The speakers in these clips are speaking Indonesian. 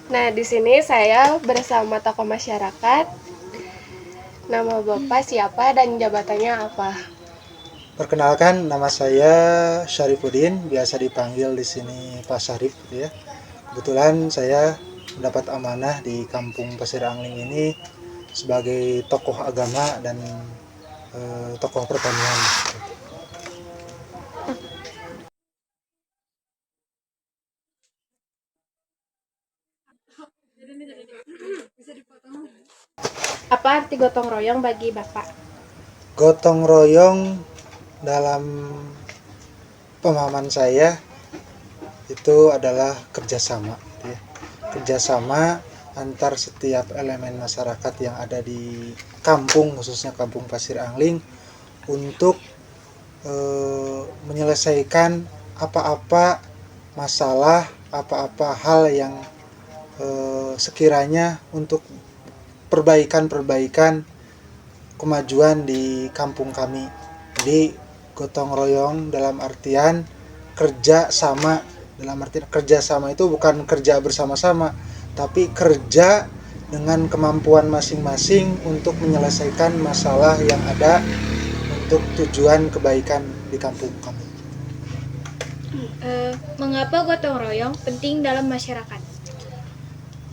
Nah, di sini saya bersama tokoh masyarakat. Nama Bapak siapa dan jabatannya apa? Perkenalkan, nama saya Syarifuddin, biasa dipanggil di sini Pak Syarif gitu ya. Kebetulan saya mendapat amanah di Kampung Pasir Angling ini sebagai tokoh agama dan tokoh pertanian. Apa arti gotong royong bagi Bapak? Gotong royong dalam pemahaman saya itu adalah kerjasama, gitu ya. Kerjasama antar setiap elemen masyarakat yang ada di kampung, khususnya Kampung Pasir Angling, untuk menyelesaikan apa-apa masalah, apa-apa hal yang sekiranya untuk perbaikan-perbaikan kemajuan di kampung kami. Jadi gotong royong dalam artian kerja sama, dalam artian kerja sama itu bukan kerja bersama-sama, tapi kerja dengan kemampuan masing-masing untuk menyelesaikan masalah yang ada untuk tujuan kebaikan di kampung kami. Mengapa gotong royong penting dalam masyarakat?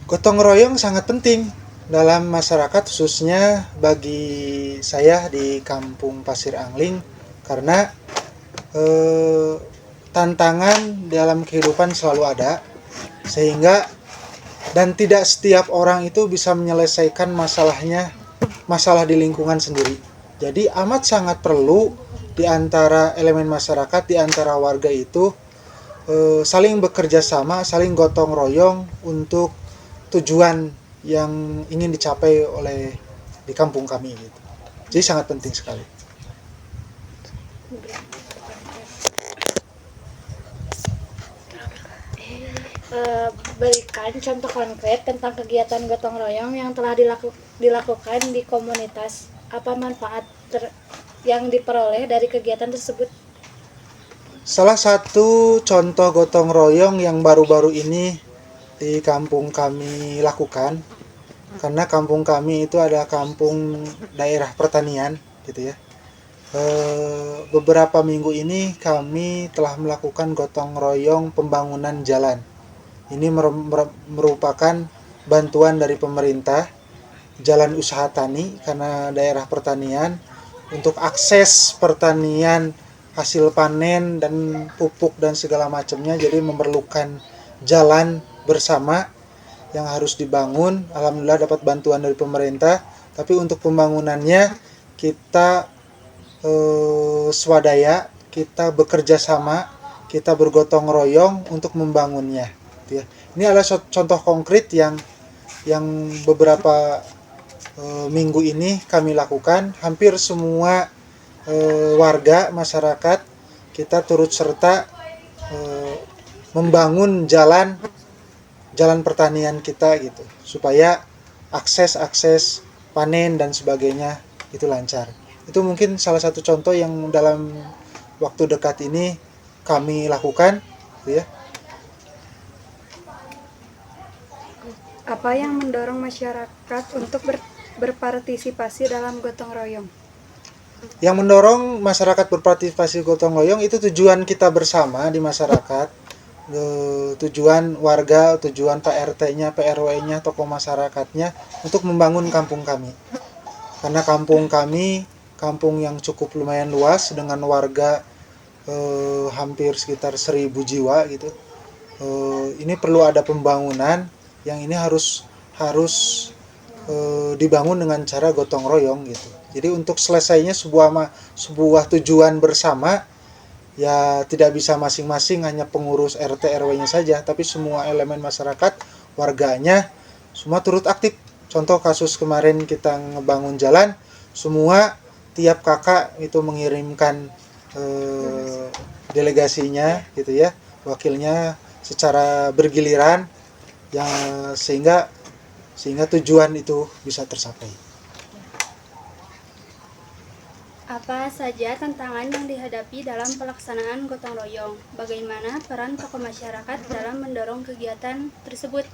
Gotong royong sangat penting dalam masyarakat, khususnya bagi saya di Kampung Pasir Angling, karena tantangan dalam kehidupan selalu ada, sehingga dan tidak setiap orang itu bisa menyelesaikan masalah di lingkungan sendiri. Jadi amat sangat perlu di antara elemen masyarakat, di antara warga itu saling bekerja sama, saling gotong royong untuk tujuan yang ingin dicapai oleh di kampung kami gitu. Jadi sangat penting sekali. Berikan contoh konkret tentang kegiatan gotong royong yang telah dilakukan di komunitas. Apa manfaat yang diperoleh dari kegiatan tersebut? Salah satu contoh gotong royong yang baru-baru ini di kampung kami lakukan, karena kampung kami itu adalah kampung daerah pertanian gitu ya. Beberapa minggu ini kami telah melakukan gotong royong pembangunan jalan. Ini merupakan bantuan dari pemerintah, jalan usaha tani karena daerah pertanian, untuk akses pertanian, hasil panen dan pupuk dan segala macamnya, jadi memerlukan jalan bersama yang harus dibangun. Alhamdulillah dapat bantuan dari pemerintah, tapi untuk pembangunannya kita swadaya, kita bekerja sama, kita bergotong royong untuk membangunnya. Gitu ya. Ini adalah contoh konkret yang beberapa minggu ini kami lakukan. Hampir semua warga masyarakat kita turut serta membangun jalan pertanian kita gitu, supaya akses panen dan sebagainya itu lancar. Itu mungkin salah satu contoh yang dalam waktu dekat ini kami lakukan gitu ya. Apa yang mendorong masyarakat untuk berpartisipasi dalam gotong royong? Yang mendorong masyarakat berpartisipasi gotong royong itu tujuan kita bersama di masyarakat, tujuan warga, tujuan Pak RT-nya, PRW-nya, tokoh masyarakatnya untuk membangun kampung kami. Karena kampung kami kampung yang cukup lumayan luas dengan warga hampir sekitar 1.000 jiwa gitu. Ini perlu ada pembangunan yang ini harus dibangun dengan cara gotong royong gitu. Jadi untuk selesainya sebuah tujuan bersama, ya tidak bisa masing-masing hanya pengurus RT RW-nya saja, tapi semua elemen masyarakat, warganya semua turut aktif. Contoh kasus kemarin kita ngebangun jalan, semua tiap kakak itu mengirimkan delegasinya gitu ya, wakilnya secara bergiliran, yang sehingga tujuan itu bisa tercapai. Apa saja tantangan yang dihadapi dalam pelaksanaan gotong royong? Bagaimana peran tokoh masyarakat dalam mendorong kegiatan tersebut?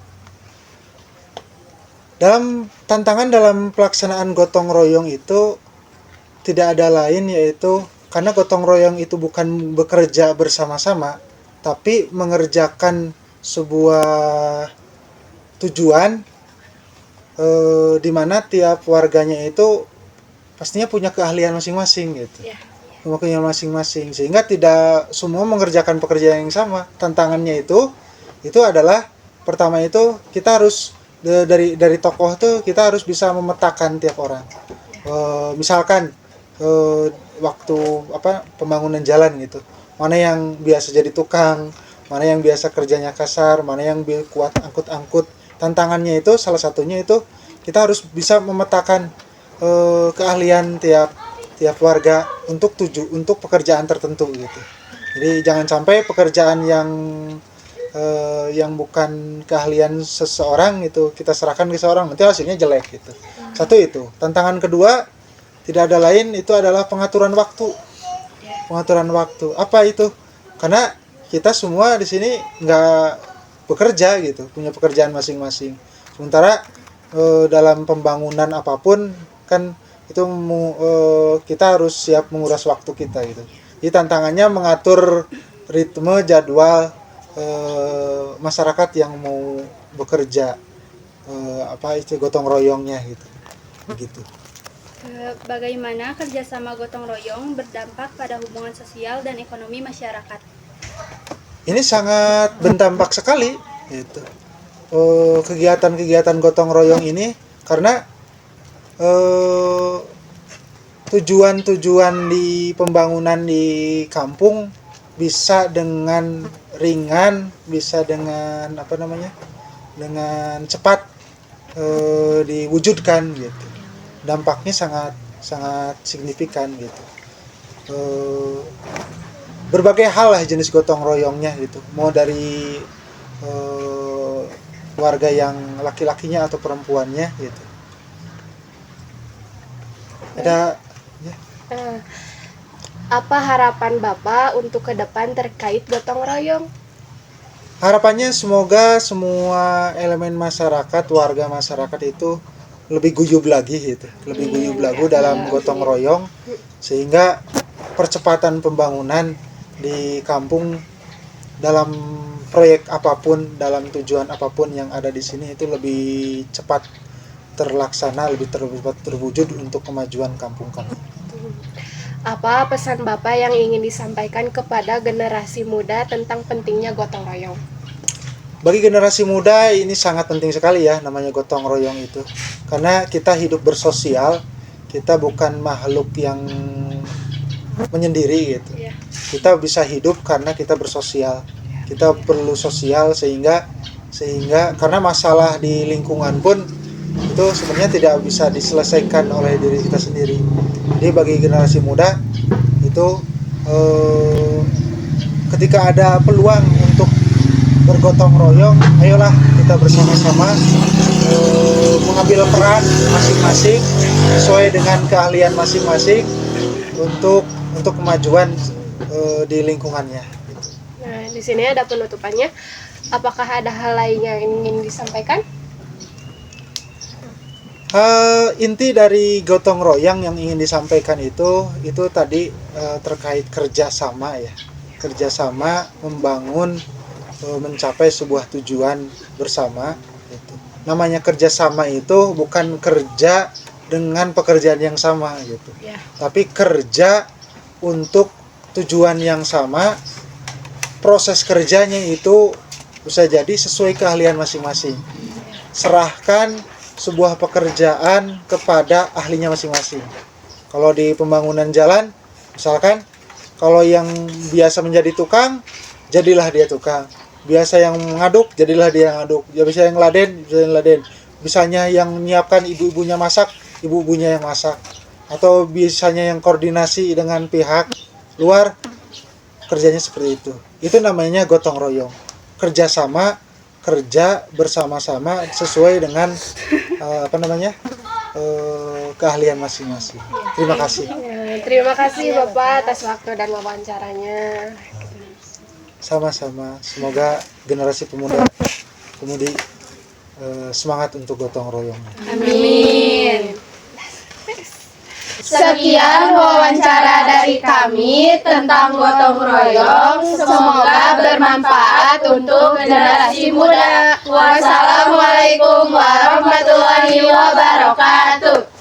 Tantangan dalam pelaksanaan gotong royong itu tidak ada lain yaitu karena gotong royong itu bukan bekerja bersama-sama, tapi mengerjakan sebuah tujuan di mana tiap warganya itu pastinya punya keahlian masing-masing gitu. Ya. Punya masing-masing sehingga tidak semua mengerjakan pekerjaan yang sama. Tantangannya itu adalah pertama itu kita harus dari tokoh tuh kita harus bisa memetakan tiap orang. Misalkan waktu pembangunan jalan gitu. Mana yang biasa jadi tukang, mana yang biasa kerjanya kasar, mana yang kuat angkut-angkut. Tantangannya itu salah satunya itu kita harus bisa memetakan keahlian tiap warga untuk pekerjaan tertentu gitu. Jadi jangan sampai pekerjaan yang bukan keahlian seseorang itu kita serahkan ke seseorang, nanti hasilnya jelek gitu. Satu itu. Tantangan kedua tidak ada lain itu adalah pengaturan waktu. Pengaturan waktu. Apa itu? Karena kita semua di sini nggak bekerja gitu, punya pekerjaan masing-masing. Sementara dalam pembangunan apapun kan itu kita harus siap menguras waktu kita gitu. Jadi tantangannya mengatur ritme jadwal masyarakat yang mau bekerja itu gotong royongnya gitu. Begitu. Bagaimana kerjasama gotong royong berdampak pada hubungan sosial dan ekonomi masyarakat? Ini sangat berdampak sekali gitu. Kegiatan-kegiatan gotong royong ini karena tujuan-tujuan di pembangunan di kampung bisa dengan ringan, bisa dengan dengan cepat diwujudkan gitu. Dampaknya sangat signifikan gitu. Berbagai hal lah jenis gotong royongnya gitu. Mau dari warga yang laki-lakinya atau perempuannya gitu. Ada ya. Apa harapan Bapak untuk ke depan terkait gotong royong? Harapannya semoga semua elemen masyarakat, warga masyarakat itu lebih guyub lagi gitu, lebih guyub lagi dalam gotong royong sehingga percepatan pembangunan di kampung dalam proyek apapun, dalam tujuan apapun yang ada di sini itu lebih cepat terlaksana, lebih terwujud untuk kemajuan kampung kami. Apa pesan Bapak yang ingin disampaikan kepada generasi muda tentang pentingnya gotong royong? Bagi generasi muda ini sangat penting sekali ya namanya gotong royong itu. Karena kita hidup bersosial, kita bukan makhluk yang menyendiri gitu. Kita bisa hidup karena kita bersosial. Kita perlu sosial sehingga karena masalah di lingkungan pun itu sebenarnya tidak bisa diselesaikan oleh diri kita sendiri. Jadi bagi generasi muda itu ketika ada peluang untuk bergotong royong, ayolah kita bersama-sama mengambil peran masing-masing sesuai dengan keahlian masing-masing untuk kemajuan di lingkungannya. Nah, di sini ada penutupannya. Apakah ada hal lain yang ingin disampaikan? Inti dari gotong royong yang ingin disampaikan itu tadi terkait kerjasama ya, kerjasama membangun mencapai sebuah tujuan bersama. Gitu. Namanya kerjasama itu bukan kerja dengan pekerjaan yang sama gitu, tapi kerja untuk tujuan yang sama. Proses kerjanya itu bisa jadi sesuai keahlian masing-masing. Serahkan sebuah pekerjaan kepada ahlinya masing-masing. Kalau di pembangunan jalan, misalkan kalau yang biasa menjadi tukang, jadilah dia tukang. Biasa yang mengaduk, jadilah dia yang ngaduk. Ya bisa yang laden, bisa yang laden. Misalnya yang menyiapkan ibu-ibunya masak, ibu-ibunya yang masak. Atau biasanya yang koordinasi dengan pihak luar, kerjanya seperti itu. Itu namanya gotong royong. Kerjasama, kerja bersama-sama sesuai dengan keahlian masing-masing. Terima kasih. Terima kasih Bapak atas waktu dan wawancaranya. Sama-sama. Semoga generasi pemuda-pemudi semangat untuk gotong royongnya. Amin. Sekian wawancara dari kami tentang gotong royong. Semoga bermanfaat untuk generasi muda. Wassalamualaikum warahmatullahi wabarakatuh.